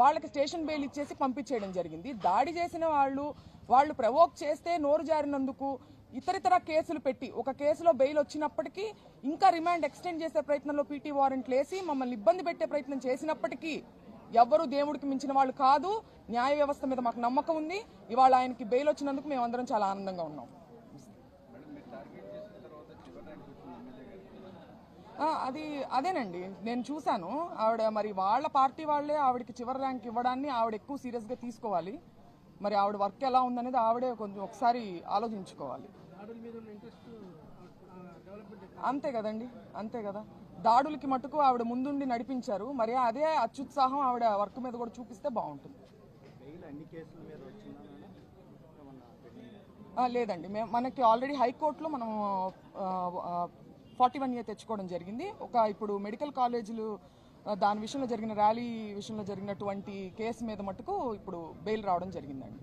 వాళ్ళకి station bail ఇచ్చేసి పంపించేయడం జరిగింది. దాడి చేసిన వాళ్ళు ప్రవోక్ చేస్తే నోరు జారినందుకు ఇతరితర కేసులు పెట్టి ఒక కేసులో బెయిల్ వచ్చినప్పటికీ ఇంకా రిమాండ్ ఎక్స్టెండ్ చేసే ప్రయత్నంలో పీటీ వారెంట్లు వేసి మమ్మల్ని ఇబ్బంది పెట్టే ప్రయత్నం చేసినప్పటికీ ఎవ్వరూ దేవుడికి మించిన వాళ్ళు కాదు. న్యాయ వ్యవస్థ మీద మాకు నమ్మకం ఉంది. ఇవాళ ఆయనకి బెయిల్ వచ్చినందుకు మేమందరం చాలా ఆనందంగా ఉన్నాం. అదేనండి నేను చూశాను. ఆవిడ మరి వాళ్ళ పార్టీ వాళ్లే ఆవిడకి చివరి ర్యాంక్ ఇవ్వడాన్ని ఆవిడ ఎక్కువ సీరియస్ గా తీసుకోవాలి. మరి ఆవిడ వర్క్ ఎలా ఉందనేది ఆవిడే కొంచెం ఒకసారి ఆలోచించుకోవాలి. అంతే కదండి, అంతే కదా. దాడులకి మటుకు ఆవిడ ముందుండి నడిపించారు. మరి అదే అత్యుత్సాహం ఆవిడ వర్క్ మీద కూడా చూపిస్తే బాగుంటుంది. లేదండి, మనకి ఆల్రెడీ హైకోర్టులో మనం 41A తెచ్చుకోవడం జరిగింది. ఇప్పుడు మెడికల్ కాలేజీలు దాని విషయంలో జరిగిన ర్యాలీ విషయంలో జరిగినటువంటి కేసు మీద మటుకు ఇప్పుడు బెయిల్ రావడం జరిగిందండి.